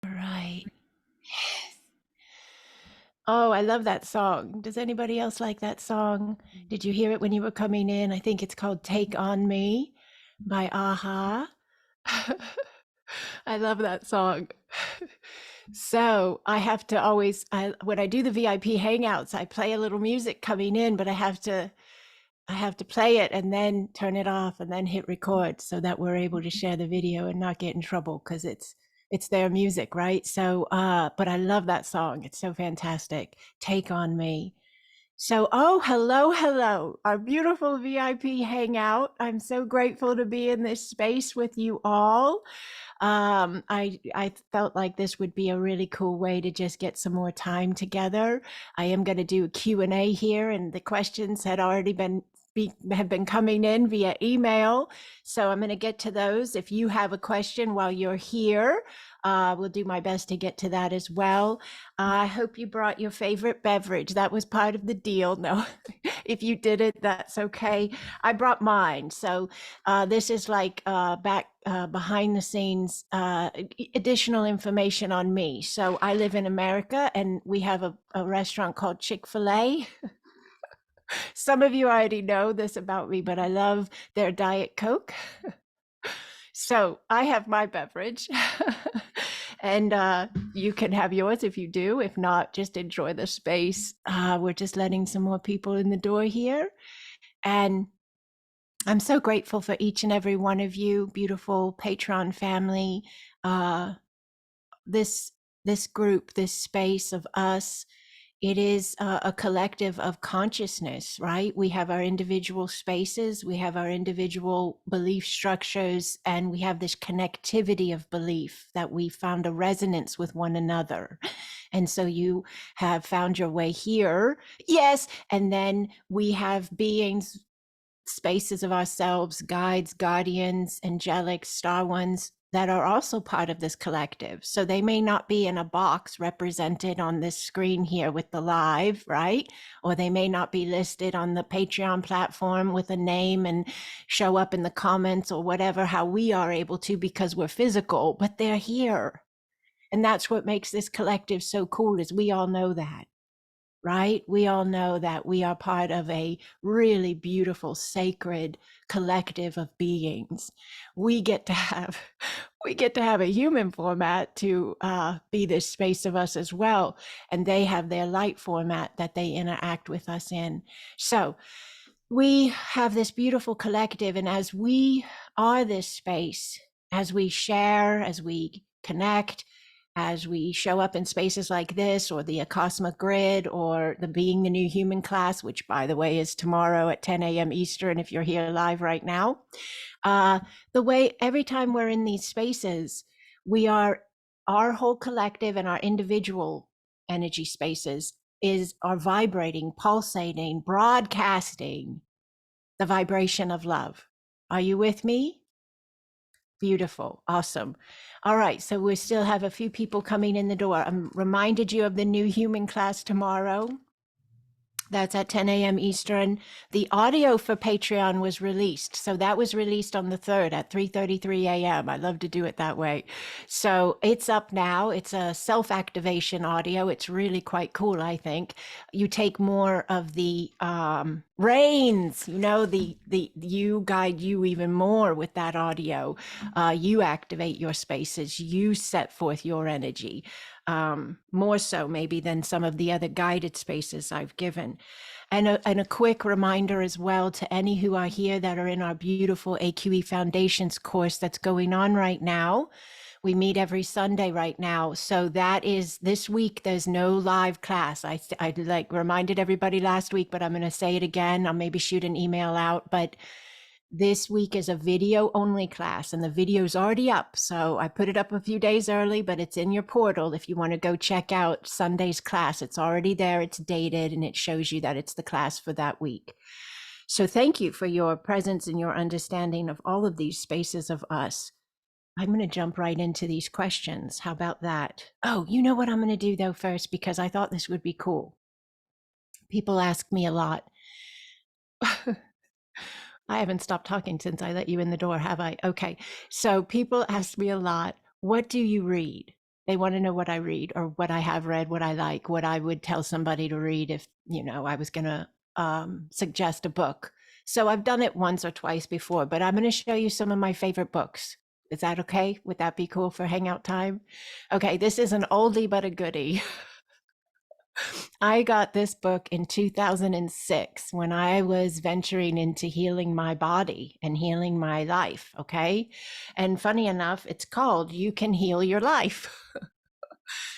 Right. Oh, I love that song. Does anybody else like that song? Did you hear it when you were coming in? I think it's called Take On Me by Aha. I love that song. So I have to always, when I do the VIP hangouts, I play a little music coming in, but I have to play it and then turn it off and then hit record so that we're able to share the video and not get in trouble because it's their music, right? So but I love that song. It's so fantastic. Take on Me. So, oh, hello, hello, our beautiful VIP hangout. I'm so grateful to be in this space with you all. I felt like this would be a really cool way to just get some more time together. I am going to do a Q&A here, and the questions had already have been coming in via email. So I'm going to get to those. If you have a question while you're here, we'll do my best to get to that as well. I hope you brought your favorite beverage. That was part of the deal. No, if you didn't, that's okay. I brought mine. So this is like back behind the scenes additional information on me. So I live in America and we have a restaurant called Chick-fil-A. Some of you already know this about me, but I love their Diet Coke. So I have my beverage. And you can have yours if you do. If not, just enjoy the space. We're just letting some more people in the door here. And I'm so grateful for each and every one of you, beautiful Patreon family. Uh, this this group, this space of us, it is a collective of consciousness, right? We have our individual spaces, we have our individual belief structures, and we have this connectivity of belief that we found a resonance with one another. And so you have found your way here. Yes. And then we have beings, spaces of ourselves, guides, guardians, angelic, star ones that are also part of this collective. So they may not be in a box represented on this screen here with the live, right? Or they may not be listed on the Patreon platform with a name and show up in the comments or whatever, how we are able to because we're physical, but they're here. And that's what makes this collective so cool is we all know that, right? We all know that we are part of a really beautiful, sacred collective of beings. We get to have we get to have a human format to be this space of us as well, and they have their light format that they interact with us in. So we have this beautiful collective, and as we are this space, as we share, as we connect, as we show up in spaces like this, or the Cosmic Grid, or the Being the New Human class, which, by the way, is tomorrow at 10 a.m. Eastern, if you're here live right now. The way every time we're in these spaces, we are, our whole collective and our individual energy spaces are vibrating, pulsating, broadcasting the vibration of love. Are you with me? Beautiful. Awesome. All right. So we still have a few people coming in the door. I'm reminded you of the new human class tomorrow. That's at 10 a.m. Eastern. The audio for Patreon was released. So that was released on the 3rd at 3:33 a.m. I love to do it that way. So it's up now. It's a self-activation audio. It's really quite cool, I think. You take more of the reins, you guide you even more with that audio. You activate your spaces. You set forth your energy. More so maybe than some of the other guided spaces I've given. And a quick reminder as well to any who are here that are in our beautiful AQE Foundations course that's going on right now. We meet every Sunday right now. So that is this week. There's no live class. I like reminded everybody last week, but I'm going to say it again. I'll maybe shoot an email out, but this week is a video only class and the video's already up. So I put it up a few days early, but it's in your portal. If you want to go check out Sunday's class, it's already there. It's dated and it shows you that it's the class for that week. So thank you for your presence and your understanding of all of these spaces of us. I'm going to jump right into these questions. How about that? Oh, you know what I'm going to do though first, because I thought this would be cool. People ask me a lot. I haven't stopped talking since I let you in the door, have I? Okay. So people ask me a lot, what do you read? They want to know what I read or what I have read, what I like, what I would tell somebody to read if, I was going to suggest a book. So I've done it once or twice before, but I'm going to show you some of my favorite books. Is that okay? Would that be cool for hangout time? Okay, this is an oldie but a goodie. I got this book in 2006 when I was venturing into healing my body and healing my life. Okay. And funny enough, it's called You Can Heal Your Life.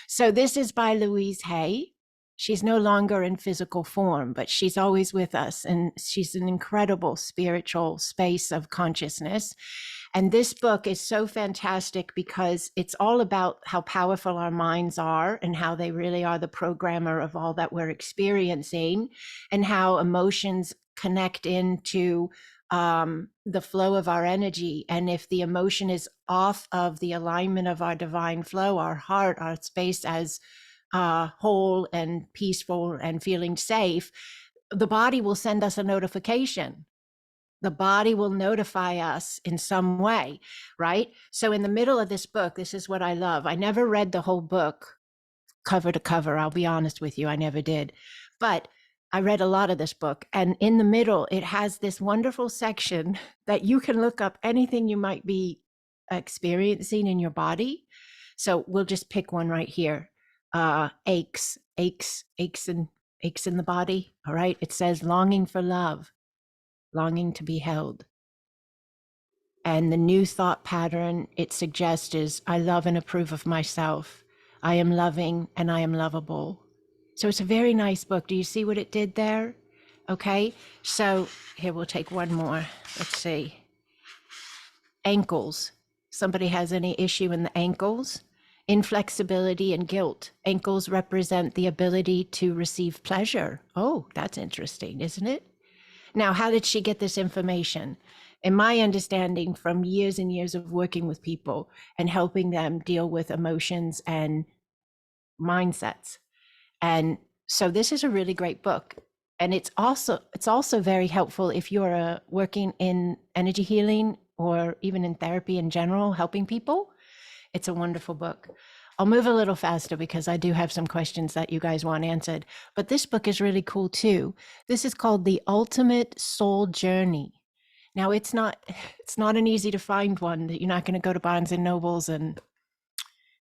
So this is by Louise Hay. She's no longer in physical form, but she's always with us. And she's an incredible spiritual space of consciousness. And this book is so fantastic because it's all about how powerful our minds are and how they really are the programmer of all that we're experiencing, and how emotions connect into the flow of our energy. And if the emotion is off of the alignment of our divine flow, our heart, our space as whole and peaceful and feeling safe, the body will send us a notification. The body will notify us in some way, right? So in the middle of this book, this is what I love. I never read the whole book cover to cover. I'll be honest with you, I never did. But I read a lot of this book. And in the middle, it has this wonderful section that you can look up anything you might be experiencing in your body. So we'll just pick one right here. Aches in the body. All right. It says longing for love, longing to be held. And the new thought pattern it suggests is, I love and approve of myself. I am loving and I am lovable. So it's a very nice book. Do you see what it did there? Okay. So here, we'll take one more. Let's see. Ankles. Somebody has any issue in the ankles? Inflexibility and guilt. Ankles represent the ability to receive pleasure. Oh, that's interesting, isn't it? Now, how did she get this information? In my understanding, from years and years of working with people and helping them deal with emotions and mindsets. And so this is a really great book. And it's also very helpful if you're working in energy healing or even in therapy in general, helping people. It's a wonderful book. I'll move a little faster because I do have some questions that you guys want answered. But this book is really cool too. This is called The Ultimate Soul Journey. Now, it's not an easy to find one. That you're not going to go to Barnes and Nobles and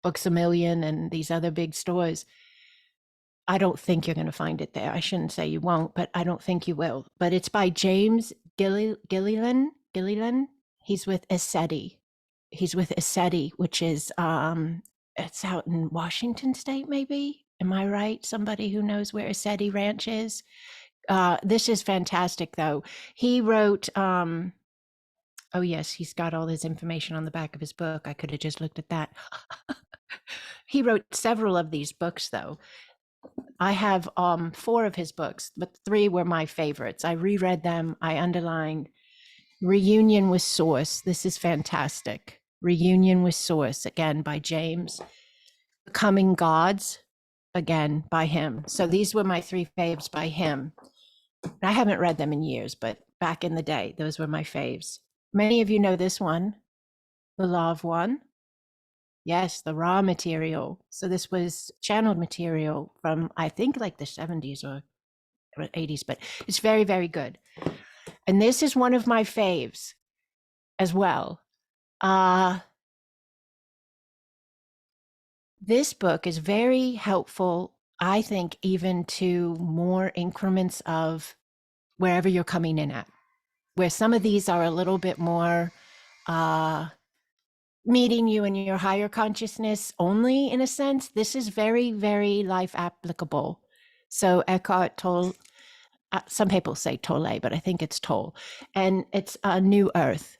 Books A Million and these other big stores. I don't think you're going to find it there. I shouldn't say you won't, but I don't think you will. But it's by James Gilliland. He's with ESETI. Which is it's out in Washington State, maybe. Am I right? Somebody who knows where ESETI Ranch is. This is fantastic, though. He wrote, oh yes, he's got all his information on the back of his book. I could have just looked at that. He wrote several of these books, though. I have 4 of his books, but 3 were my favorites. I reread them. I underlined Reunion with Source. This is fantastic. Reunion with Source, again, by James. Becoming Gods, again, by him. So these were my 3 faves by him. I haven't read them in years, but back in the day, those were my faves. Many of you know this one, The Law of One. Yes, the raw material. So this was channeled material from, I think, like the 70s or 80s, but it's very, very good. And this is one of my faves as well. This book is very helpful, I think, even to more increments of wherever you're coming in at, where some of these are a little bit more meeting you in your higher consciousness only, in a sense. This is very, very life applicable. So Eckhart Tolle, some people say Tolle, but I think it's Tolle. And it's a new earth.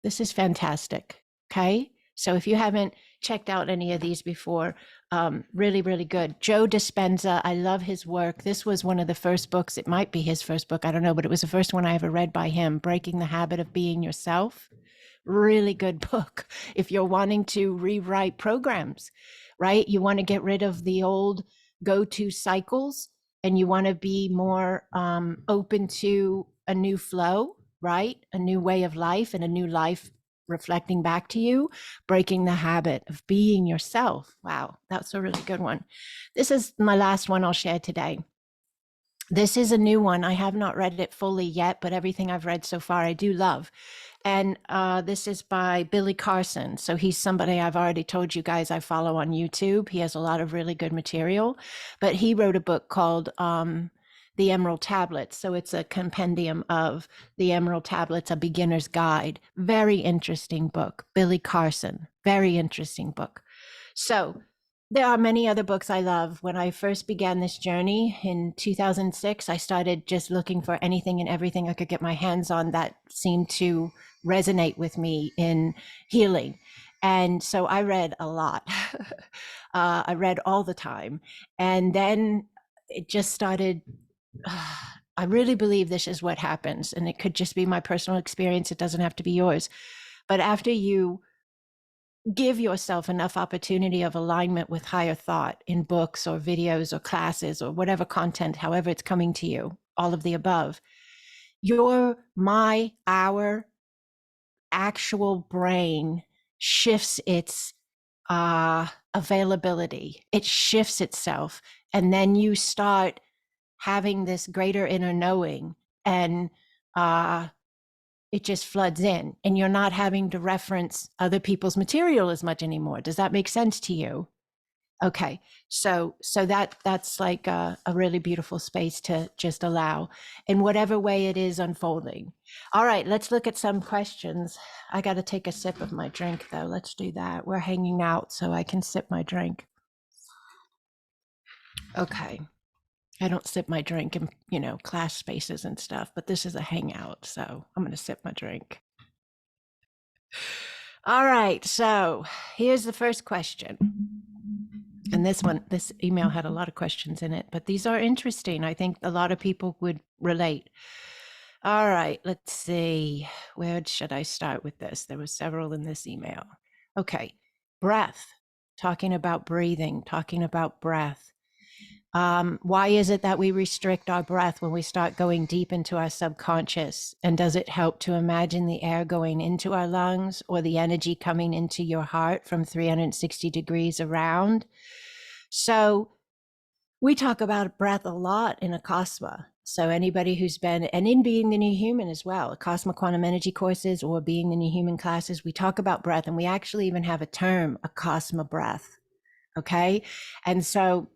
This is fantastic. Okay. So if you haven't checked out any of these before, really, really good. Joe Dispenza, I love his work. This was one of the first books. It might be his first book. I don't know, but it was the first one I ever read by him, Breaking the Habit of Being Yourself. Really good book. If you're wanting to rewrite programs, right? You want to get rid of the old go-to cycles and you want to be more open to a new flow, right? A new way of life and a new life reflecting back to you, breaking the habit of being yourself. Wow, that's a really good one. This is my last one I'll share today. This is a new one. I have not read it fully yet, but everything I've read so far I do love. And this is by Billy Carson. So he's somebody I've already told you guys I follow on YouTube. He has a lot of really good material, but he wrote a book called The Emerald Tablets. So it's a compendium of the Emerald Tablets, a beginner's guide. Very interesting book. Billy Carson, very interesting book. So there are many other books I love. When I first began this journey in 2006, I started just looking for anything and everything I could get my hands on that seemed to resonate with me in healing. And so I read a lot. I read all the time. And then it just started. I really believe this is what happens. And it could just be my personal experience. It doesn't have to be yours. But after you give yourself enough opportunity of alignment with higher thought in books or videos or classes or whatever content, however it's coming to you, all of the above, our actual brain shifts its availability. It shifts itself. And then you start having this greater inner knowing, and it just floods in, and you're not having to reference other people's material as much anymore. Does that make sense to you? Okay, so that's like a really beautiful space to just allow in whatever way it is unfolding. All right, let's look at some questions. I got to take a sip of my drink though. Let's do that. We're hanging out, so I can sip my drink. Okay. I don't sip my drink in, class spaces and stuff, but this is a hangout, so I'm going to sip my drink. All right, so here's the first question. And this email had a lot of questions in it, but these are interesting. I think a lot of people would relate. All right, let's see. Where should I start with this? There were several in this email. Okay, breath, talking about breathing, talking about breath. Why is it that we restrict our breath when we start going deep into our subconscious? And does it help to imagine the air going into our lungs or the energy coming into your heart from 360 degrees around? So we talk about breath a lot in Akasma. So anybody who's been, and in Being the New Human as well, Akasma Quantum Energy courses or Being the New Human classes, we talk about breath, and we actually even have a term, Akasma breath. Okay. And so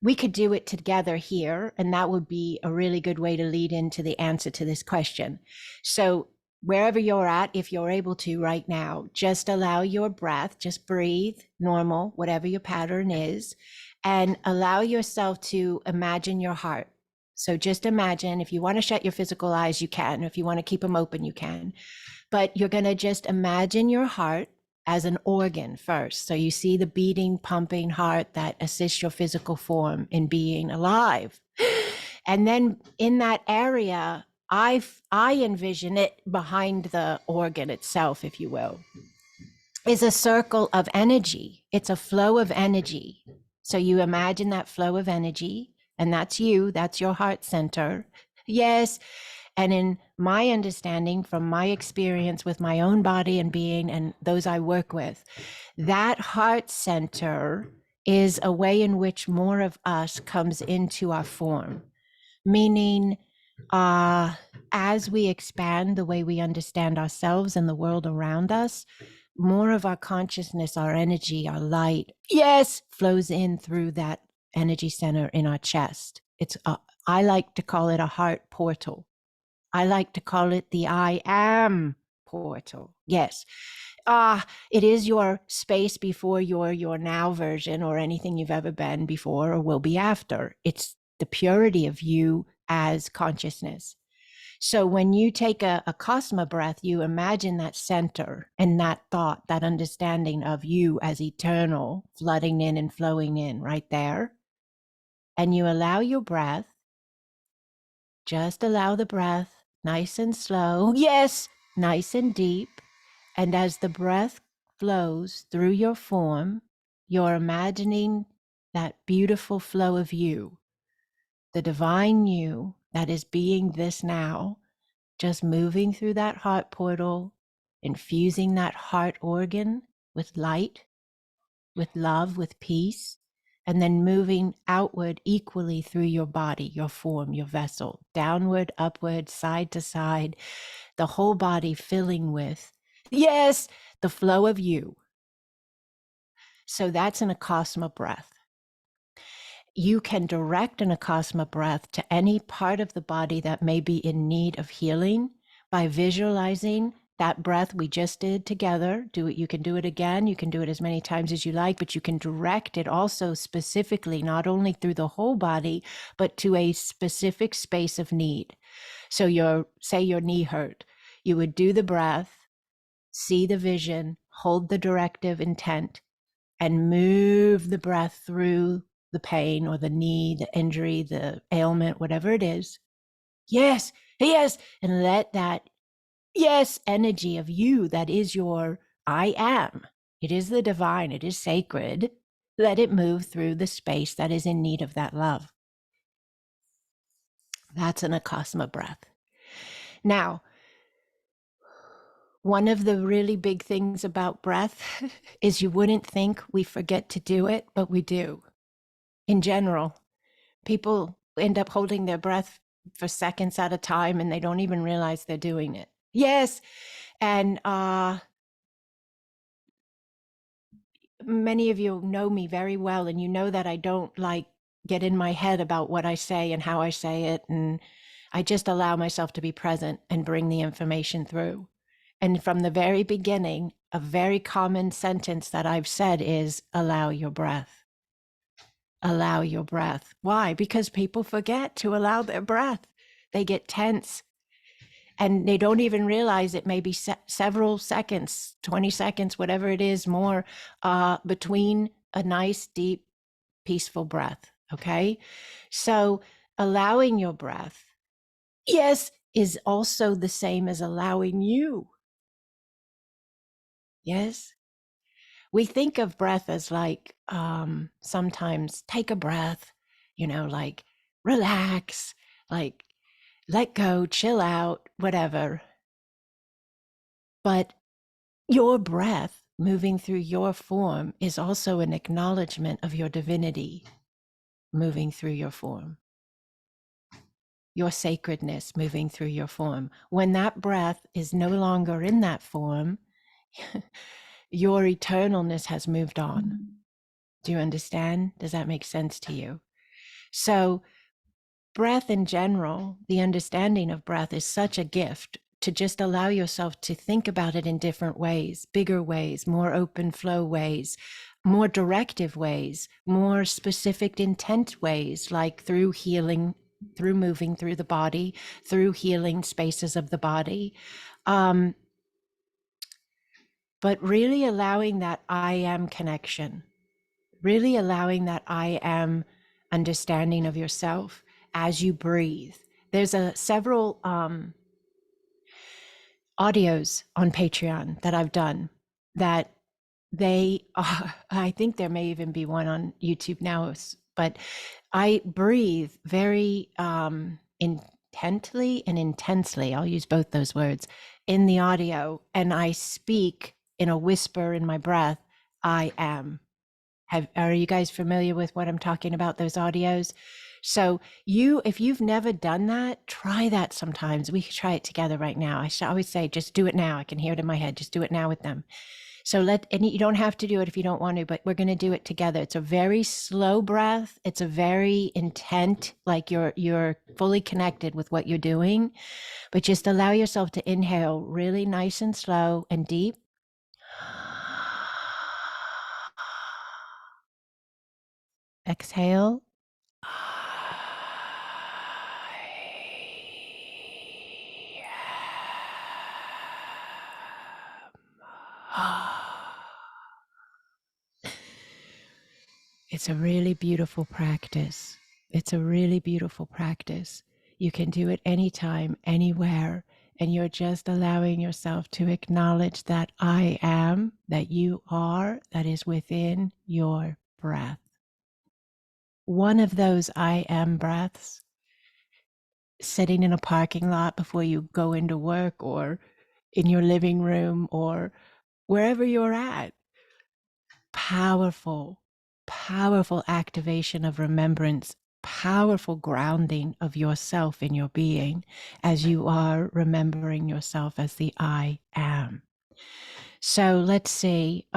we could do it together here, and that would be a really good way to lead into the answer to this question. So wherever you're at, if you're able to right now, just allow your breath, just breathe normal, whatever your pattern is, and allow yourself to imagine your heart. So just imagine, if you want to shut your physical eyes, you can. If you want to keep them open, you can. But you're going to just imagine your heart as an organ first. So you see the beating, pumping heart that assists your physical form in being alive. And then in that area, I envision it behind the organ itself, if you will, is a circle of energy. It's a flow of energy. So you imagine that flow of energy, and that's you, that's your heart center. Yes. And in my understanding, from my experience with my own body and being and those I work with, that heart center is a way in which more of us comes into our form. Meaning, as we expand the way we understand ourselves and the world around us, more of our consciousness, our energy, our light, yes, flows in through that energy center in our chest. I like to call it a heart portal. I like to call it the I am portal. Yes. It is your space before your now version or anything you've ever been before or will be after. It's the purity of you as consciousness. So when you take a Cosma breath, you imagine that center and that thought, that understanding of you as eternal, flooding in and flowing in right there. And you allow your breath, just allow the breath, nice and slow. Yes, nice and deep. And as the breath flows through your form, you're imagining that beautiful flow of you, the divine you that is being this now, just moving through that heart portal infusing that heart organ with light, with love, with peace, and then moving outward equally through your body, your form, your vessel, downward, upward, side to side, the whole body filling with, yes, the flow of you. So that's an Akasma breath. You can direct an Akasma breath to any part of the body that may be in need of healing by visualizing that breath we just did together. Do it. You can do it again. You can do it as many times as you like, but you can direct it also specifically, not only through the whole body, but to a specific space of need. So say your knee hurt, you would do the breath, see the vision, hold the directive intent, and move the breath through the pain or the knee, the injury, the ailment, whatever it is. Yes, yes. And let that, yes, energy of you that is your I am. It is the divine. It is sacred. Let it move through the space that is in need of that love. That's an Akasma breath. Now, one of the really big things about breath is you wouldn't think we forget to do it, but we do. In general, people end up holding their breath for seconds at a time and they don't even realize they're doing it. Yes. And many of you know me very well, and you know that I don't like get in my head about what I say and how I say it. And I just allow myself to be present and bring the information through. And from the very beginning, a very common sentence that I've said is allow your breath. Allow your breath. Why? Because people forget to allow their breath. They get tense and they don't even realize it may be several seconds, 20 seconds, whatever it is more, between a nice, deep, peaceful breath. Okay. So allowing your breath, yes, is also the same as allowing you. Yes. We think of breath as like, sometimes take a breath, like relax, like let go, chill out, whatever. But your breath moving through your form is also an acknowledgement of your divinity moving through your form, your sacredness moving through your form. When that breath is no longer in that form, your eternalness has moved on. Do you understand? Does that make sense to you? So breath in general, the understanding of breath is such a gift to just allow yourself to think about it in different ways, bigger ways, more open flow ways, more directive ways, more specific intent ways, like through healing, through moving through the body, through healing spaces of the body. But really allowing that I am connection, really allowing that I am understanding of yourself as you breathe. There's several audios on Patreon that I've done that they are, I think there may even be one on YouTube now, but I breathe very intently and intensely. I'll use both those words in the audio, and I speak in a whisper in my breath, I am. Are you guys familiar with what I'm talking about, those audios? So if you've never done that, try that sometimes. We could try it together right now. I should always say, just do it now. I can hear it in my head. Just do it now with them. So and you don't have to do it if you don't want to, but we're going to do it together. It's a very slow breath. It's a very intent, like you're fully connected with what you're doing, but just allow yourself to inhale really nice and slow and deep. Exhale. It's a really beautiful practice. It's a really beautiful practice. You can do it anytime, anywhere, and you're just allowing yourself to acknowledge that I am, that you are, that is within your breath. One of those I am breaths, sitting in a parking lot before you go into work, or in your living room or wherever you're at. Powerful, powerful activation of remembrance, powerful grounding of yourself in your being as you are remembering yourself as the I am. So let's see.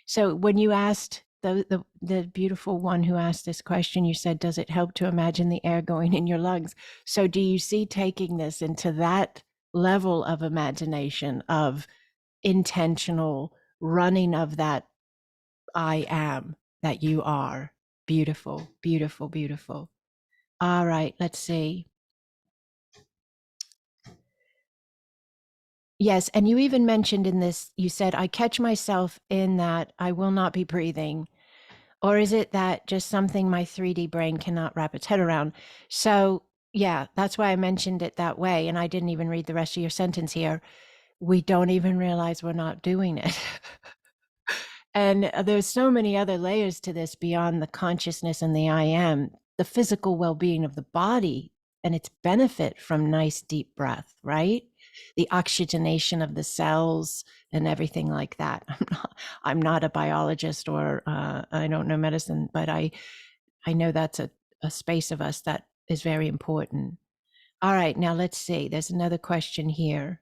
So when you asked the beautiful one who asked this question, you said, does it help to imagine the air going in your lungs? So do you see taking this into that level of imagination, of intentional running of that I am, that you are? Beautiful, beautiful, beautiful. All right, let's see. Yes, and you even mentioned in this, you said, I catch myself in that I will not be breathing. Or is it that just something my 3D brain cannot wrap its head around? So, yeah, that's why I mentioned it that way. And I didn't even read the rest of your sentence here. We don't even realize we're not doing it. And there's so many other layers to this beyond the consciousness and the I am, the physical well-being of the body and its benefit from nice deep breath, right? The oxygenation of the cells and everything like that. I'm not a biologist, or I don't know medicine, but I know that's a space of us that is very important. All right, now let's see. There's another question here.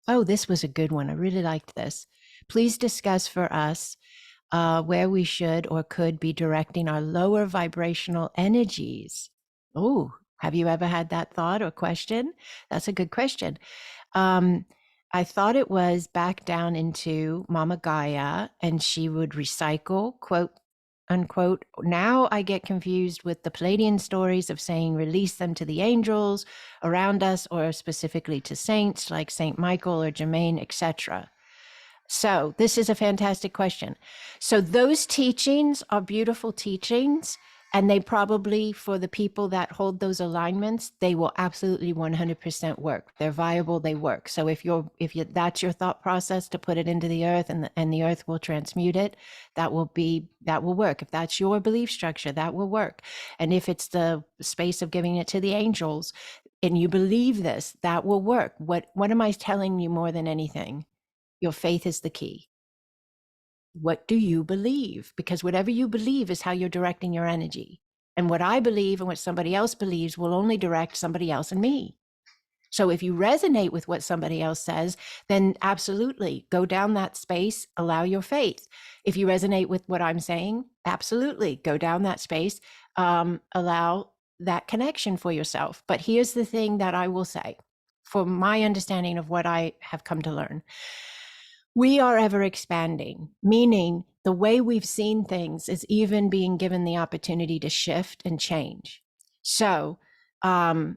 Oh, this was a good one. I really liked this. Please discuss for us where we should or could be directing our lower vibrational energies. Oh, have you ever had that thought or question? That's a good question. I thought it was back down into Mama Gaia, and she would recycle, quote unquote. Now I get confused with the Palladian stories of saying release them to the angels around us, or specifically to saints like Saint Michael or Germain, etc. So this is a fantastic question. So those teachings are beautiful teachings, and they probably, for the people that hold those alignments, they will absolutely 100% work. They're viable, they work. So if that's your thought process, to put it into the earth, and the earth will transmute it, that will work. If that's your belief structure, that will work. And if it's the space of giving it to the angels and you believe this, that will work. What am I telling you more than anything? Your faith is the key. What do you believe? Because whatever you believe is how you're directing your energy. And what I believe and what somebody else believes will only direct somebody else and me. So if you resonate with what somebody else says, then absolutely go down that space, allow your faith. If you resonate with what I'm saying, absolutely go down that space, allow that connection for yourself. But here's the thing that I will say, for my understanding of what I have come to learn. We are ever expanding, meaning the way we've seen things is even being given the opportunity to shift and change. So I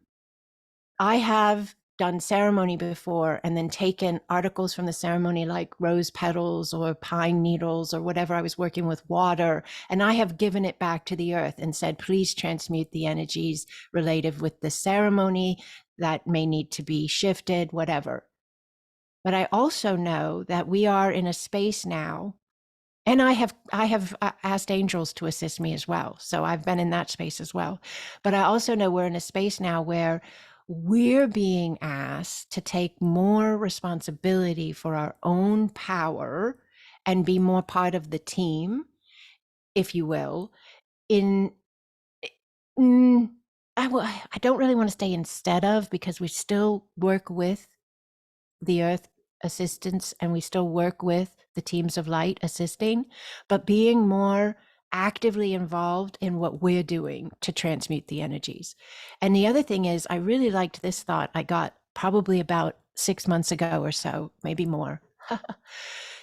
have done ceremony before and then taken articles from the ceremony like rose petals or pine needles or whatever I was working with, water, and I have given it back to the earth and said, please transmute the energies related with the ceremony that may need to be shifted, whatever. But I also know that we are in a space now, and I have asked angels to assist me as well. So I've been in that space as well. But I also know we're in a space now where we're being asked to take more responsibility for our own power and be more part of the team, if you will. I don't really want to say instead of, because we still work with the earth assistance and we still work with the teams of light assisting, but being more actively involved in what we're doing to transmute the energies. And the other thing is, I really liked this thought I got probably about 6 months ago or so, maybe more.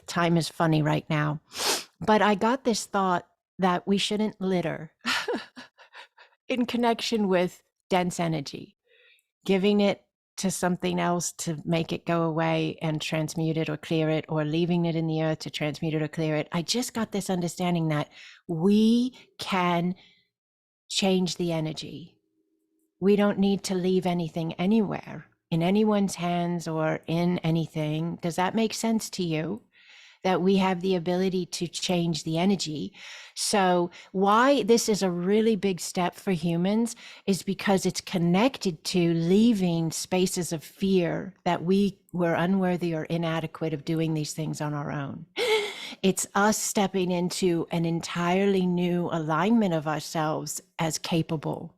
Time is funny right now. But I got this thought that we shouldn't litter in connection with dense energy, giving it to something else to make it go away and transmute it or clear it, or leaving it in the earth to transmute it or clear it. I just got this understanding that we can change the energy. We don't need to leave anything anywhere in anyone's hands or in anything. Does that make sense to you? that we have the ability to change the energy. So why this is a really big step for humans is because it's connected to leaving spaces of fear that we were unworthy or inadequate of doing these things on our own. It's us stepping into an entirely new alignment of ourselves as capable,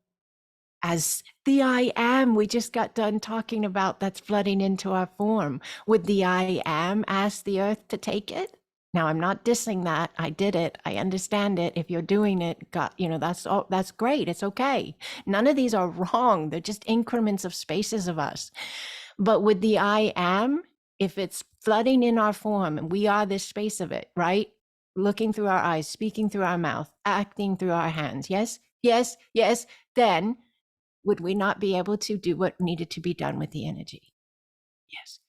as the I am we just got done talking about, that's flooding into our form. Would the I am ask the earth to take it? Now, I'm not dissing that. I did it. I understand it. If you're doing it, God, that's all, that's great. It's okay. None of these are wrong. They're just increments of spaces of us. But with the I am, if it's flooding in our form and we are this space of it, right? Looking through our eyes, speaking through our mouth, acting through our hands. Yes, yes, yes. Then would we not be able to do what needed to be done with the energy? Yes.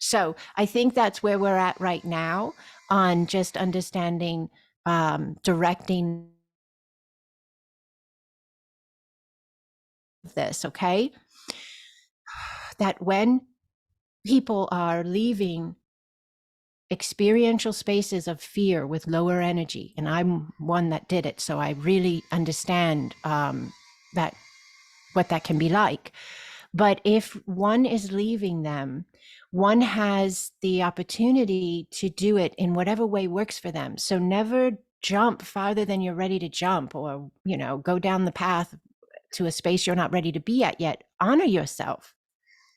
So I think that's where we're at right now on just understanding, directing this, okay? That when people are leaving experiential spaces of fear with lower energy, and I'm one that did it, so I really understand that what that can be like. But if one is leaving them, one has the opportunity to do it in whatever way works for them. So never jump farther than you're ready to jump, or, go down the path to a space you're not ready to be at yet. Honor yourself.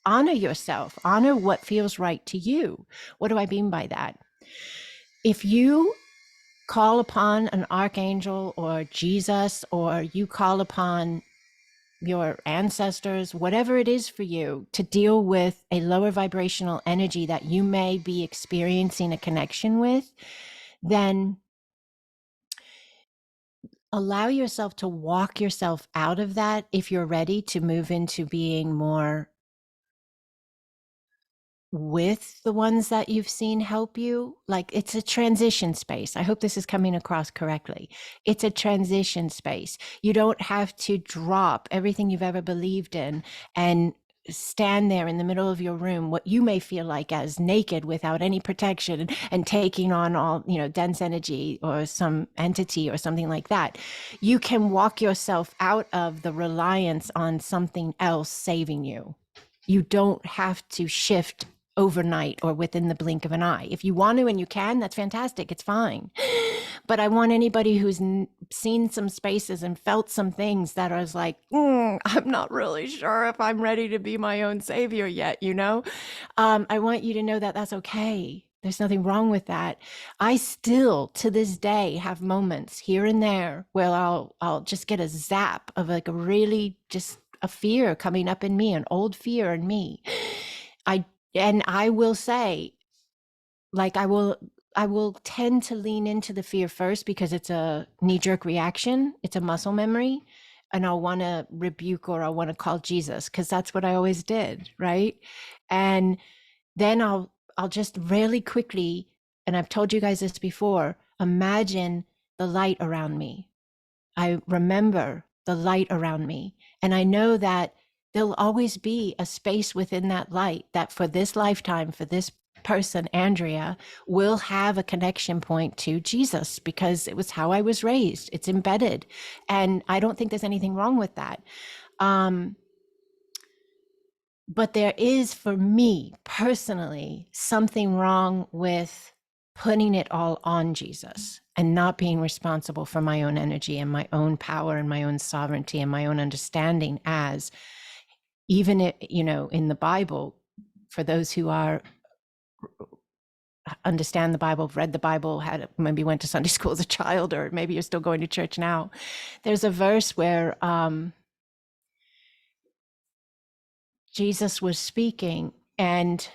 Honor yourself. Honor what feels right to you. What do I mean by that? If you call upon an archangel or Jesus, or you call upon your ancestors, whatever it is for you, to deal with a lower vibrational energy that you may be experiencing a connection with, then allow yourself to walk yourself out of that if you're ready to move into being more with the ones that you've seen help you. Like, it's a transition space. I hope this is coming across correctly. It's a transition space. You don't have to drop everything you've ever believed in and stand there in the middle of your room, what you may feel like as naked without any protection, and taking on all, dense energy or some entity or something like that. You can walk yourself out of the reliance on something else saving you. You don't have to shift overnight or within the blink of an eye. If you want to and you can, that's fantastic. It's fine. But I want anybody who's seen some spaces and felt some things that is like, I'm not really sure if I'm ready to be my own savior yet, I want you to know that that's okay. There's nothing wrong with that. I still, to this day, have moments here and there where I'll just get a zap of like a really just a fear coming up in me, an old fear in me. I will say, like, I will tend to lean into the fear first because it's a knee-jerk reaction. It's a muscle memory. And I'll want to rebuke, or I'll want to call Jesus, because that's what I always did, right? And then I'll just really quickly, and I've told you guys this before, imagine the light around me. I remember the light around me. And I know that there'll always be a space within that light that for this lifetime, for this person, Andrea, will have a connection point to Jesus, because it was how I was raised. It's embedded. And I don't think there's anything wrong with that. But there is, for me personally, something wrong with putting it all on Jesus and not being responsible for my own energy and my own power and my own sovereignty and my own understanding. As even in the Bible, for those who understand the Bible, read the Bible, maybe went to Sunday school as a child, or maybe you're still going to church now, there's a verse where Jesus was speaking, and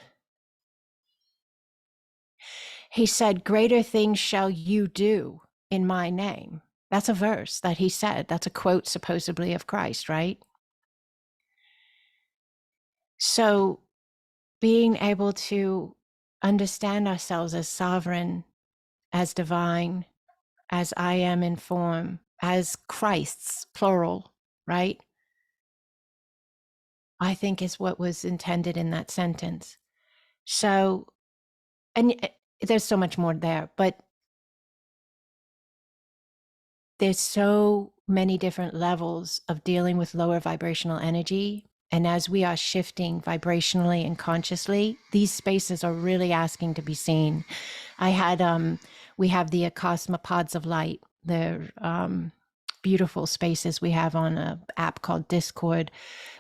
he said, "Greater things shall you do in my name." That's a verse that he said. That's a quote supposedly of Christ, right? So being able to understand ourselves as sovereign, as divine, as I am in form, as Christ's, plural, right? I think is what was intended in that sentence. So, and there's so much more there, but there's so many different levels of dealing with lower vibrational energy. And as we are shifting vibrationally and consciously, these spaces are really asking to be seen. I had, we have the Cosmopods of Light. They're beautiful spaces we have on an app called Discord.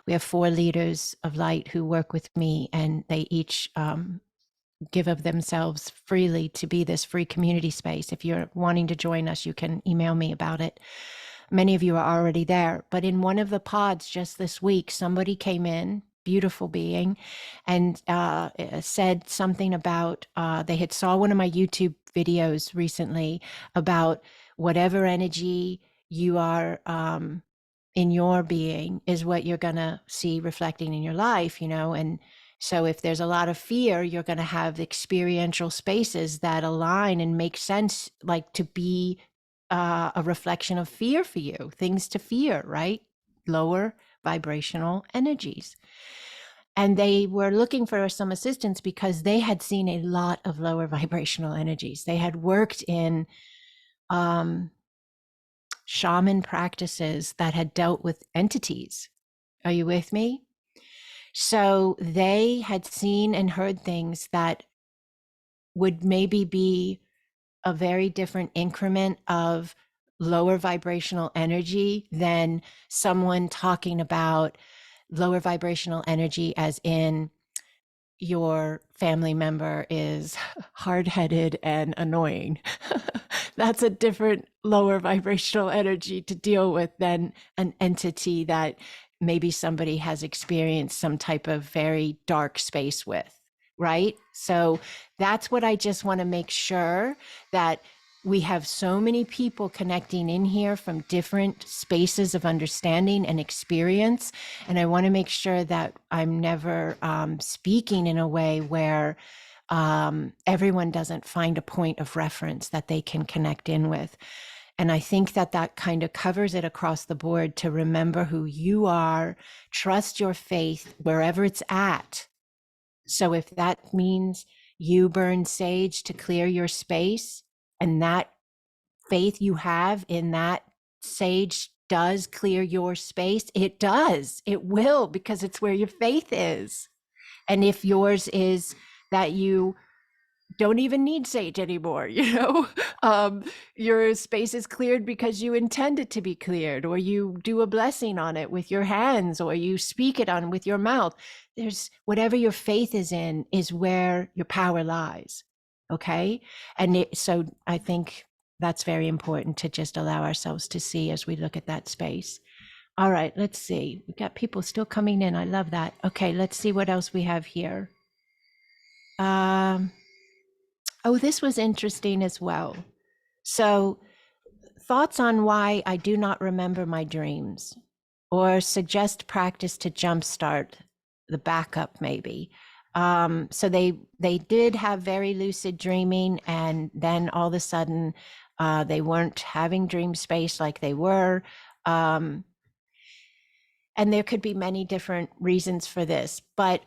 We have 4 leaders of light who work with me, and they each give of themselves freely to be this free community space. If you're wanting to join us, you can email me about it. Many of you are already there, but in one of the pods just this week, somebody came in, beautiful being, and said something about, they had saw one of my YouTube videos recently about whatever energy you are in your being is what you're going to see reflecting in your life, and so if there's a lot of fear, you're going to have experiential spaces that align and make sense, like to be a reflection of fear for you, things to fear, right? Lower vibrational energies. And they were looking for some assistance because they had seen a lot of lower vibrational energies. They had worked in shaman practices that had dealt with entities. Are you with me? So they had seen and heard things that would maybe be a very different increment of lower vibrational energy than someone talking about lower vibrational energy as in your family member is hard-headed and annoying. That's a different lower vibrational energy to deal with than an entity that maybe somebody has experienced some type of very dark space with, right? So that's what I just want to make sure, that we have so many people connecting in here from different spaces of understanding and experience. And I want to make sure that I'm never speaking in a way where everyone doesn't find a point of reference that they can connect in with. And I think that that kind of covers it across the board, to remember who you are, trust your faith wherever it's at. So if that means you burn sage to clear your space, and that faith you have in that sage does clear your space, it does. It will, because it's where your faith is. And if yours is that you don't even need sage anymore, your space is cleared because you intend it to be cleared, or you do a blessing on it with your hands, or you speak it on with your mouth. There's whatever your faith is in is where your power lies. Okay. And so I think that's very important to just allow ourselves to see as we look at that space. All right, let's see. We've got people still coming in. I love that. Okay, let's see what else we have here. Oh, this was interesting as well. So, thoughts on why I do not remember my dreams, or suggest practice to jumpstart the backup, maybe. So they did have very lucid dreaming, and then all of a sudden, they weren't having dream space like they were. And there could be many different reasons for this, but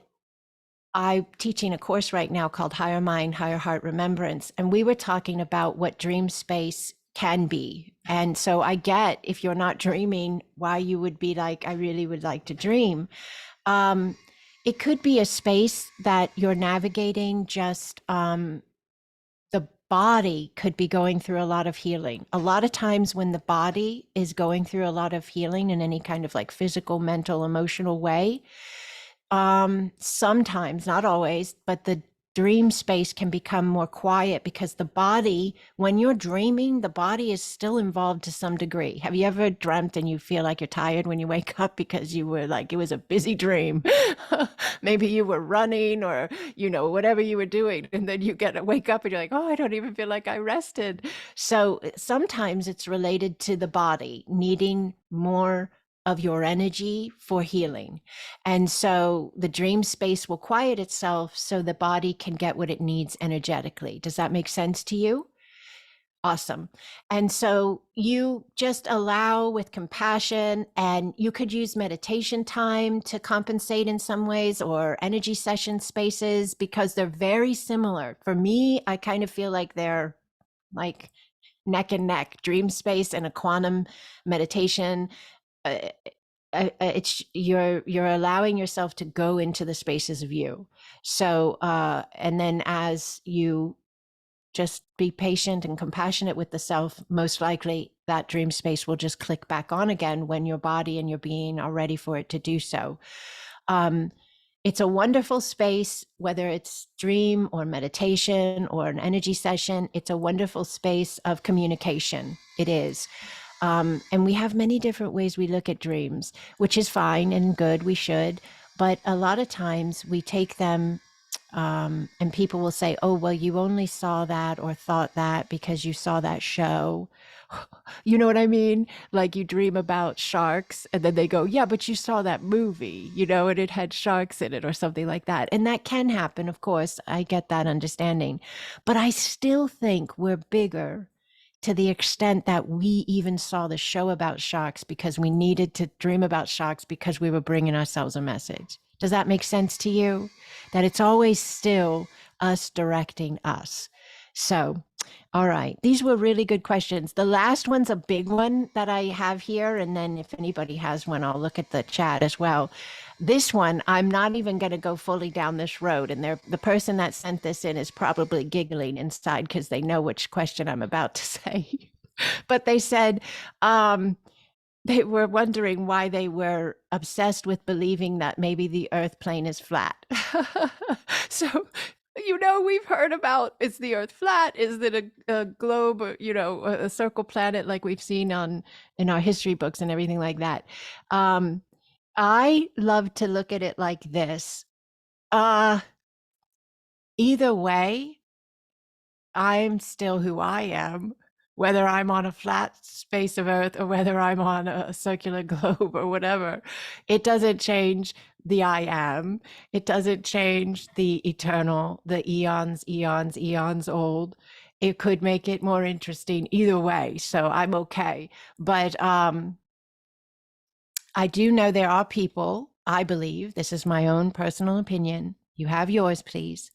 I'm teaching a course right now called Higher Mind, Higher Heart Remembrance. And we were talking about what dream space can be. And so I get, if you're not dreaming, why you would be like, I really would like to dream. It could be a space that you're navigating, just the body could be going through a lot of healing. A lot of times when the body is going through a lot of healing in any kind of like physical, mental, emotional way, sometimes, not always, but the dream space can become more quiet, because the body, when you're dreaming, the body is still involved to some degree. Have you ever dreamt and you feel like you're tired when you wake up because you were like, it was a busy dream? Maybe you were running, or, whatever you were doing. And then you wake up and you're like, oh, I don't even feel like I rested. So sometimes it's related to the body needing more of your energy for healing. And so the dream space will quiet itself so the body can get what it needs energetically. Does that make sense to you? Awesome. And so you just allow with compassion, and you could use meditation time to compensate in some ways, or energy session spaces, because they're very similar. For me, I kind of feel like they're like neck and neck, dream space and a quantum meditation. uh, it's you're allowing yourself to go into the spaces of you. So and then as you just be patient and compassionate with the self, most likely that dream space will just click back on again when your body and your being are ready for it to do so. um, it's a wonderful space, whether it's dream or meditation or an energy session. It's a wonderful space of communication. It is. And we have many different ways we look at dreams, which is fine and good. We should. But a lot of times we take them, and people will say, oh, well, you only saw that or thought that because you saw that show. You know what I mean? Like you dream about sharks, and then they go, yeah, but you saw that movie, and it had sharks in it or something like that. And that can happen, of course. I get that understanding. But I still think we're bigger, to the extent that we even saw the show about sharks because we needed to dream about sharks because we were bringing ourselves a message. Does that make sense to you? That it's always still us directing us. So, all right. These were really good questions. The last one's a big one that I have here. And then if anybody has one, I'll look at the chat as well. This one, I'm not even going to go fully down this road. And the person that sent this in is probably giggling inside because they know which question I'm about to say. But they said, they were wondering why they were obsessed with believing that maybe the earth plane is flat. So, we've heard about, is the earth flat? Is it a globe, or, a circle planet like we've seen in our history books and everything like that? I love to look at it like this. Either way, I'm still who I am, whether I'm on a flat space of earth or whether I'm on a circular globe or whatever. It doesn't change the I am. It doesn't change the eternal, the eons old. It could make it more interesting either way. So I'm okay. But I do know there are people, I believe, this is my own personal opinion. You have yours, please.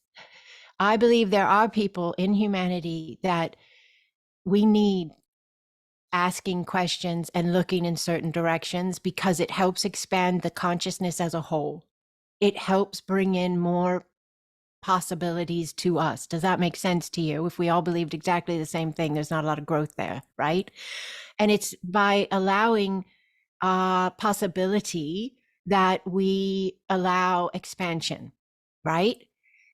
I believe there are people in humanity that we need asking questions and looking in certain directions because it helps expand the consciousness as a whole. It helps bring in more possibilities to us. Does that make sense to you? If we all believed exactly the same thing, there's not a lot of growth there, right? And it's by allowing possibility that we allow expansion, right?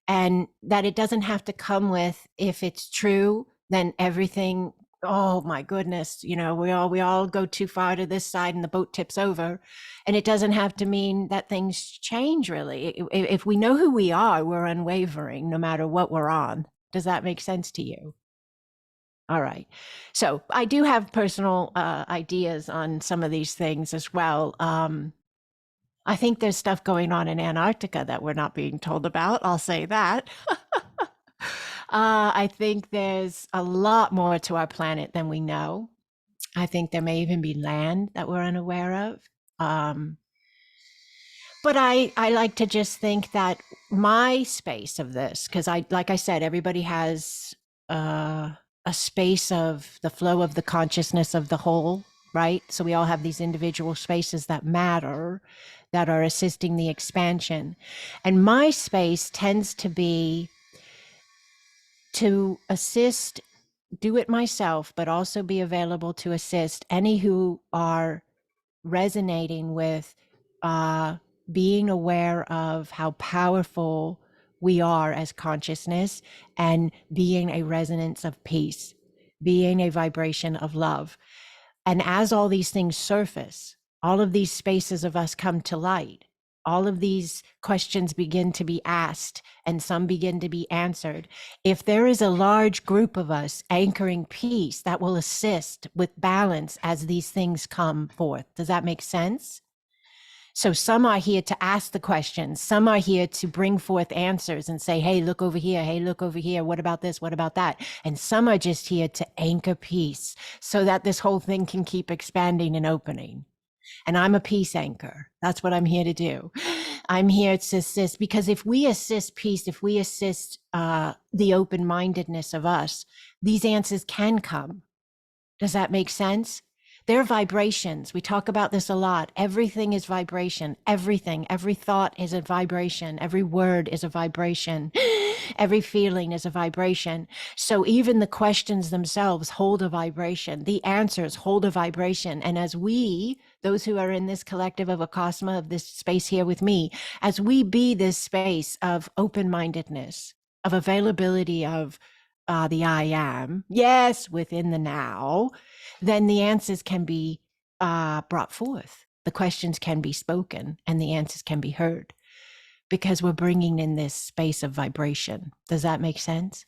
And that it doesn't have to come with, if it's true, then everything, oh my goodness, we all go too far to this side and the boat tips over. And it doesn't have to mean that things change, really. If we know who we are, we're unwavering no matter what we're on. Does that make sense to you? All right. So I do have personal ideas on some of these things as well. I think there's stuff going on in Antarctica that we're not being told about. I'll say that. I think there's a lot more to our planet than we know. I think there may even be land that we're unaware of. But I like to just think that my space of this, because like I said, everybody has a space of the flow of the consciousness of the whole, right? So we all have these individual spaces that matter, that are assisting the expansion. And my space tends to be to assist, do it myself, but also be available to assist any who are resonating with being aware of how powerful we are as consciousness, and being a resonance of peace, being a vibration of love. And as all these things surface, all of these spaces of us come to light, all of these questions begin to be asked, and some begin to be answered. If there is a large group of us anchoring peace, that will assist with balance as these things come forth. Does that make sense? So some are here to ask the questions. Some are here to bring forth answers and say, hey, look over here. Hey, look over here. What about this? What about that? And some are just here to anchor peace so that this whole thing can keep expanding and opening. And I'm a peace anchor. That's what I'm here to do. I'm here to assist, because if we assist peace, if we assist the open-mindedness of us, these answers can come. Does that make sense? They're vibrations. We talk about this a lot. Everything is vibration. Everything, every thought is a vibration. Every word is a vibration. Every feeling is a vibration. So even the questions themselves hold a vibration. The answers hold a vibration. And as we, those who are in this collective of Akasma, of this space here with me, as we be this space of open-mindedness, of availability of the I am, yes, within the now, then the answers can be brought forth. The questions can be spoken and the answers can be heard, because we're bringing in this space of vibration. Does that make sense?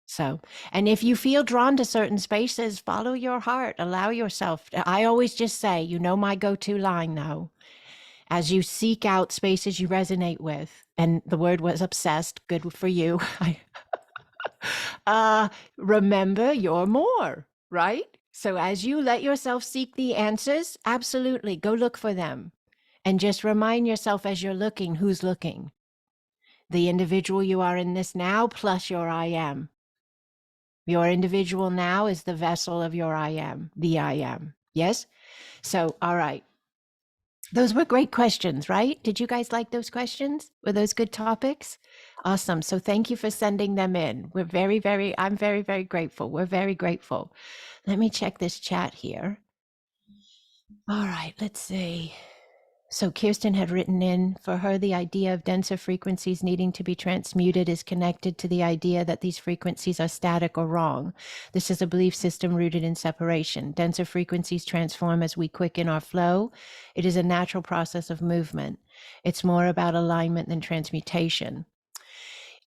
So, and if you feel drawn to certain spaces, follow your heart, allow yourself. I always just say, you know, my go-to line though, as you seek out spaces you resonate with, and the word was obsessed, good for you. Remember you're more, right? So as you let yourself seek the answers, absolutely go look for them. And just remind yourself as you're looking, who's looking? The individual you are in this now, plus your I am. Your individual now is the vessel of your I am, the I am. Yes? So, all right. Those were great questions, right? Did you guys like those questions? Were those good topics? Awesome. So thank you for sending them in. We're I'm very, very grateful. We're very grateful. Let me check this chat here. All right, let's see. So Kirsten had written in, for her, the idea of denser frequencies needing to be transmuted is connected to the idea that these frequencies are static or wrong. This is a belief system rooted in separation. Denser frequencies transform as we quicken our flow. It is a natural process of movement. It's more about alignment than transmutation.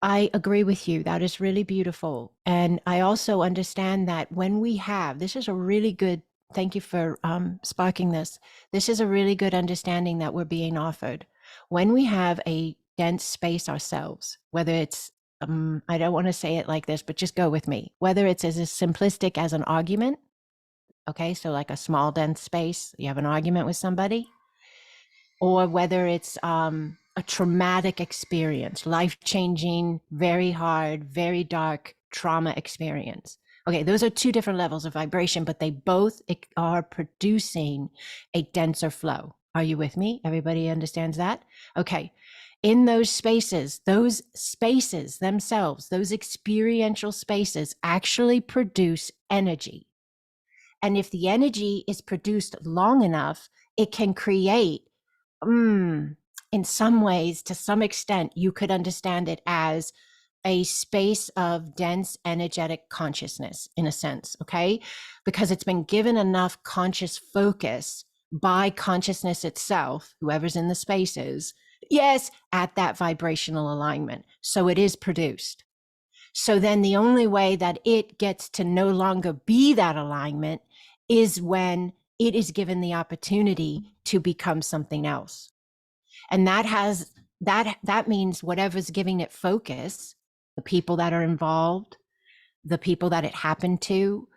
I agree with you. That is really beautiful. And I also understand that when we have, this is a really good, thank you for sparking this. This is a really good understanding that we're being offered. When we have a dense space ourselves, whether it's, I don't want to say it like this, but just go with me, whether it's as simplistic as an argument, okay, so like a small dense space, you have an argument with somebody, or whether it's a traumatic experience, life-changing, very hard, very dark trauma experience. Okay, those are two different levels of vibration, but they both are producing a denser flow. Are you with me? Everybody understands that? Okay. In those spaces themselves, those experiential spaces actually produce energy. And if the energy is produced long enough, it can create, in some ways, to some extent, you could understand it as a space of dense energetic consciousness, in a sense, okay? Because it's been given enough conscious focus by consciousness itself, whoever's in the spaces, yes, at that vibrational alignment. So it is produced. So then the only way that it gets to no longer be that alignment is when it is given the opportunity to become something else. And that means whatever's giving it focus, the people that are involved, the people that it happened to,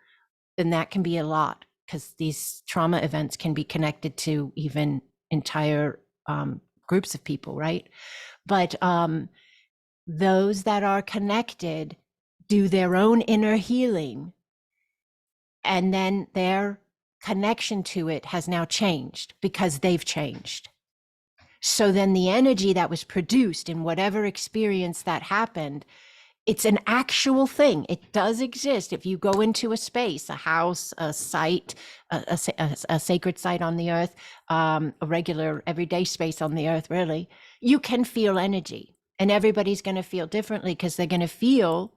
then that can be a lot, because these trauma events can be connected to even entire groups of people, right? But those that are connected do their own inner healing, and then their connection to it has now changed because they've changed. So then the energy that was produced in whatever experience that happened, it's an actual thing. It does exist. If you go into a space, a house, a site, a sacred site on the earth, a regular everyday space on the earth, really, you can feel energy. And everybody's going to feel differently because they're going to feel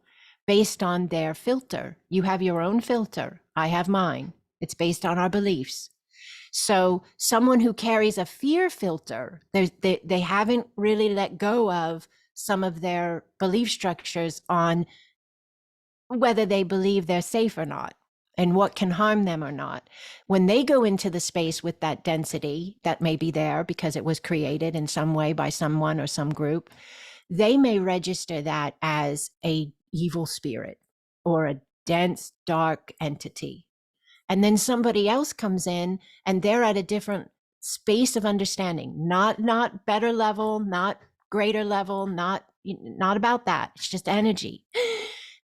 based on their filter. You have your own filter. I have mine. It's based on our beliefs. So someone who carries a fear filter, they haven't really let go of some of their belief structures on whether they believe they're safe or not. and what can harm them or not. When they go into the space with that density that may be there because it was created in some way by someone or some group, they may register that as a evil spirit or a dense, dark entity. And then somebody else comes in and they're at a different space of understanding, not better level, not greater level, not about that. It's just energy.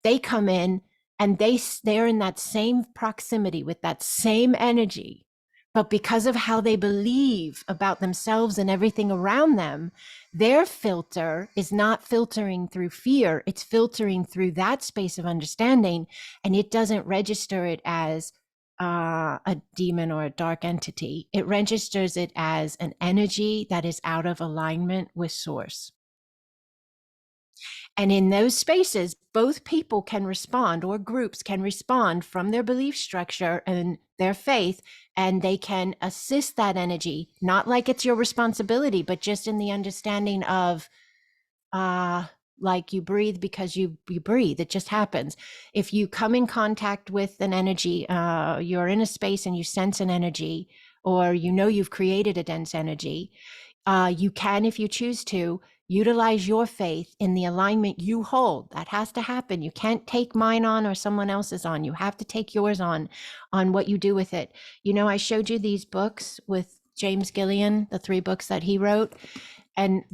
They come in and they're in that same proximity with that same energy, but because of how they believe about themselves and everything around them, their filter is not filtering through fear, it's filtering through that space of understanding, and it doesn't register it as a demon or a dark entity. It registers it as an energy that is out of alignment with source. And in those spaces, both people can respond, or groups can respond from their belief structure and their faith, and they can assist that energy, not like it's your responsibility, but just in the understanding of, like you breathe because you breathe. It just happens. If you come in contact with an energy, you're in a space and you sense an energy, or you know you've created a dense energy, you can, if you choose to, utilize your faith in the alignment you hold. That has to happen. You can't take mine on or someone else's on. You have to take yours on what you do with it. You know, I showed you these books with James Gillian, the 3 books that he wrote, and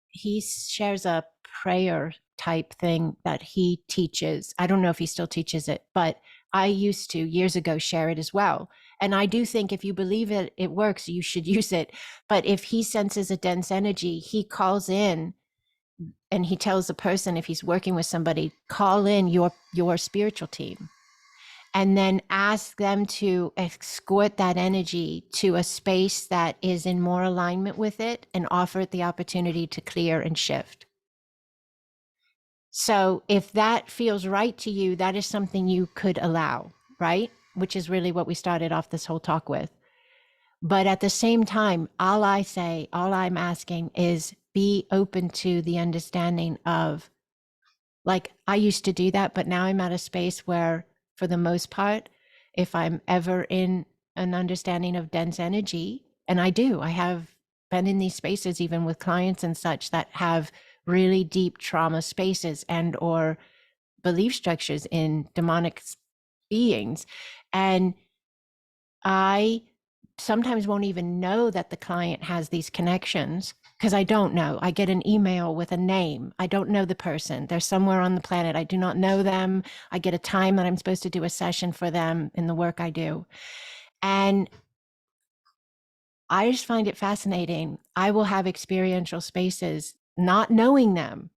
he shares a prayer type thing that he teaches. I don't know if he still teaches it, but I used to years ago share it as well. And I do think if you believe it works, you should use it. But if he senses a dense energy, he calls in and he tells the person, if he's working with somebody, call in your spiritual team and then ask them to escort that energy to a space that is in more alignment with it and offer it the opportunity to clear and shift. So if that feels right to you, that is something you could allow, right? Which is really what we started off this whole talk with. But at the same time, all I'm asking is be open to the understanding of, like, I used to do that, but now I'm at a space where, for the most part, if I'm ever in an understanding of dense energy, and I have been in these spaces even with clients and such that have really deep trauma spaces and or belief structures in demonic beings. And I sometimes won't even know that the client has these connections because I don't know. I get an email with a name. I don't know the person. They're somewhere on the planet. I do not know them. I get a time that I'm supposed to do a session for them in the work I do. And I just find it fascinating. I will have experiential spaces, not knowing them,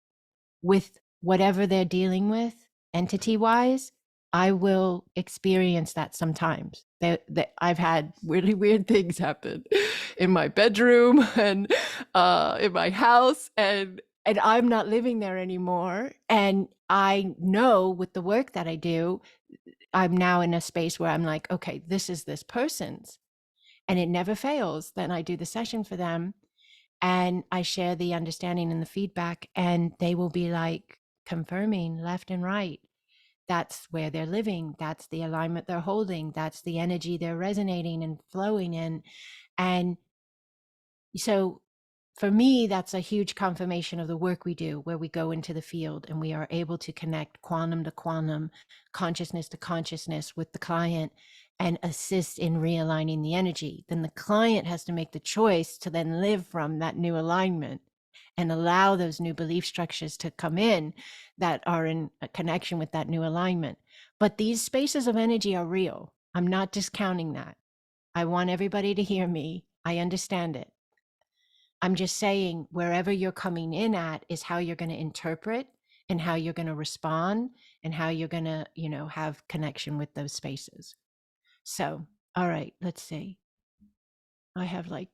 with whatever they're dealing with entity wise. I will experience that sometimes. That I've had really weird things happen in my bedroom and in my house, and I'm not living there anymore. And I know with the work that I do, I'm now in a space where I'm like, okay, this is this person's, and it never fails. Then I do the session for them and I share the understanding and the feedback, and they will be like confirming left and right. That's where they're living. That's the alignment they're holding. That's the energy they're resonating and flowing in. And so for me, that's a huge confirmation of the work we do, where we go into the field and we are able to connect quantum to quantum, consciousness to consciousness with the client and assist in realigning the energy. Then the client has to make the choice to then live from that new alignment and allow those new belief structures to come in that are in a connection with that new alignment. But these spaces of energy are real. I'm not discounting that. I want everybody to hear me. I understand it. I'm just saying wherever you're coming in at is how you're going to interpret and how you're going to respond and how you're going to, have connection with those spaces. So, all right, let's see. I have like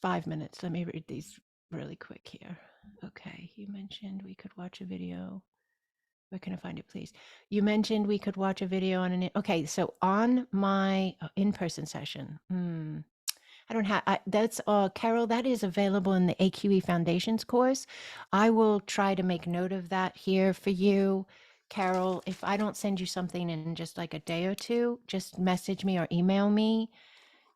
5 minutes. Let me read these really quick here. Okay, you mentioned we could watch a video. Where can I find it, please? You mentioned we could watch a video on an. Okay, so on my in-person session. I don't have that's Carol, that is available in the AQE Foundations course. I will try to make note of that here for you Carol, if I don't send you something in just like a day or two, just message me or email me.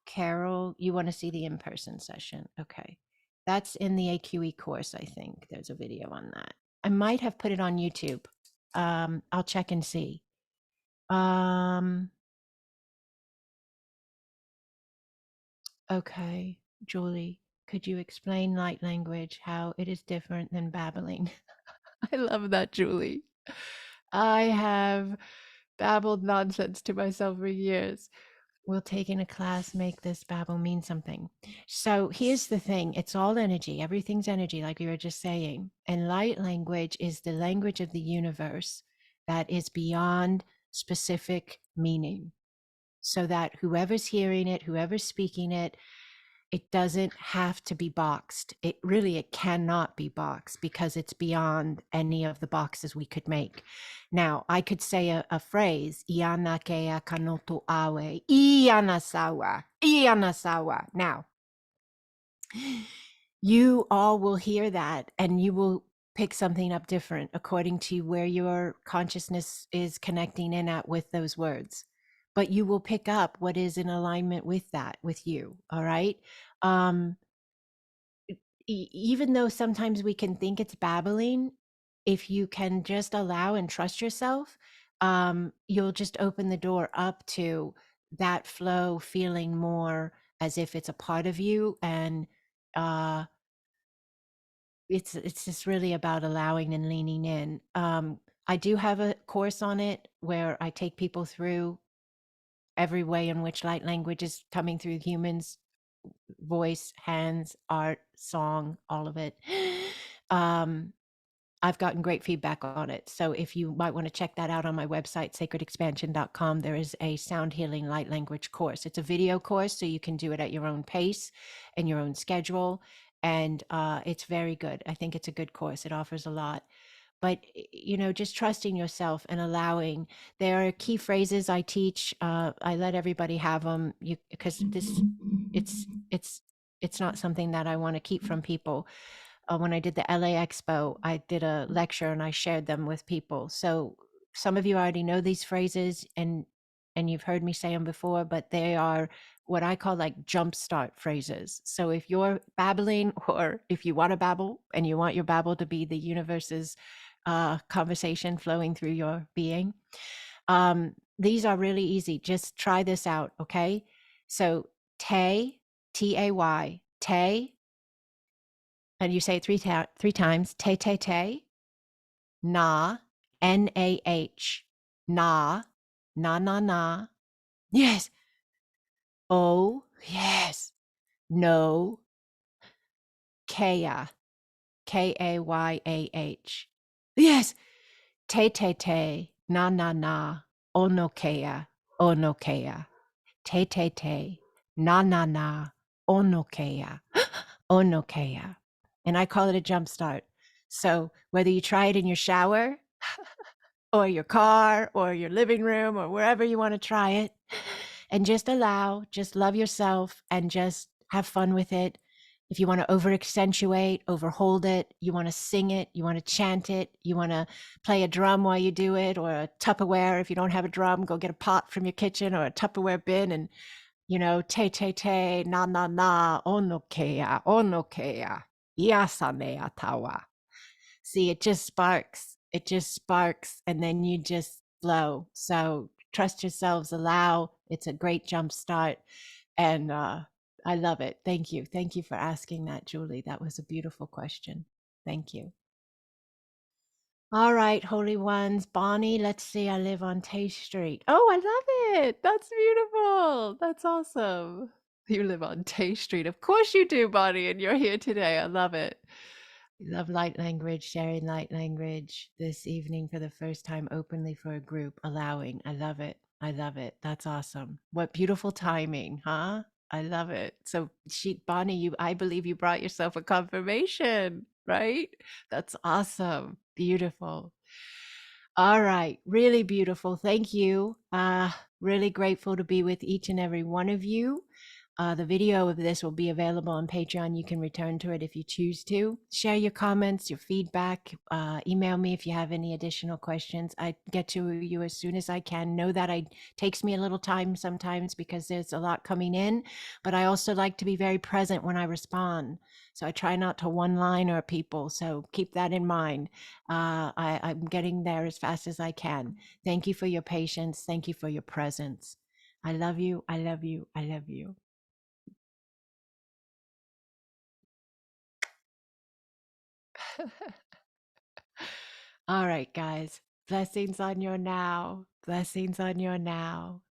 Carol, you want to see the in-person session? Okay. That's in the AQE course, I think. There's a video on that. I might have put it on YouTube. I'll check and see. Okay, Julie, could you explain light language, how it is different than babbling? I love that, Julie. I have babbled nonsense to myself for years. We'll take in a class, make this babble mean something. So here's the thing, it's all energy. Everything's energy, like we were just saying. And light language is the language of the universe that is beyond specific meaning. So that whoever's hearing it, whoever's speaking it, it doesn't have to be boxed. It cannot be boxed because it's beyond any of the boxes we could make. Now, I could say a phrase, Iana kea kanoto awe, Iana sawa, Iana sawa. Now, you all will hear that and you will pick something up different according to where your consciousness is connecting in at with those words. But you will pick up what is in alignment with that, with you. All right. Even though sometimes we can think it's babbling, if you can just allow and trust yourself, you'll just open the door up to that flow, feeling more as if it's a part of you. And it's just really about allowing and leaning in. I do have a course on it where I take people through every way in which light language is coming through humans, voice, hands, art, song, all of it. I've gotten great feedback on it. So if you might want to check that out on my website, sacredexpansion.com, there is a sound healing light language course. It's a video course, so you can do it at your own pace and your own schedule. And it's very good. I think it's a good course. It offers a lot. But, just trusting yourself and allowing. There are key phrases I teach. I let everybody have them because it's not something that I want to keep from people. When I did the LA Expo, I did a lecture and I shared them with people. So some of you already know these phrases and you've heard me say them before, but they are what I call like jumpstart phrases. So if you're babbling, or if you want to babble and you want your babble to be the universe's conversation flowing through your being, these are really easy. Just try this out, okay? So Tay, Tay, Tay, and you say it three times. Tay, tay, tay. Na, Nah, na, na, na, na. Yes. Oh, yes. No, Kaya, Kayah. Yes. Tay, tay, tay. Na, na, na. Ono Kaya, ono Kaya. Tay, tay, tay. Na, na, na. Ono Kaya, ono Kaya. And I call it a jump start. So whether you try it in your shower or your car or your living room or wherever you want to try it, and just love yourself and just have fun with it. If you want to over accentuate, overhold it, you want to sing it, you want to chant it, you want to play a drum while you do it, or a Tupperware. If you don't have a drum, go get a pot from your kitchen or a Tupperware bin and, te, te, te, na, na, na, ono kea, iasane atawa. See, it just sparks, and then you just flow. So trust yourselves, allow. It's a great jump start. And I love it. Thank you. Thank you for asking that, Julie. That was a beautiful question. Thank you. All right, holy ones. Bonnie, let's see. I live on Tay Street. Oh, I love it. That's beautiful. That's awesome. You live on Tay Street. Of course you do, Bonnie, and you're here today. I love it. Love light language, sharing light language this evening for the first time openly for a group, allowing. I love it. I love it. That's awesome. What beautiful timing, huh? I love it. So Bonnie, I believe you brought yourself a confirmation, right? That's awesome. Beautiful. All right. Really beautiful. Thank you. Really grateful to be with each and every one of you. The video of this will be available on Patreon. You can return to it if you choose to. Share your comments, your feedback. Email me if you have any additional questions. I get to you as soon as I can. Know that it takes me a little time sometimes because there's a lot coming in, but I also like to be very present when I respond. So I try not to one-liner people. So keep that in mind. I'm getting there as fast as I can. Thank you for your patience. Thank you for your presence. I love you. I love you. I love you. All right, guys. Blessings on your now. Blessings on your now.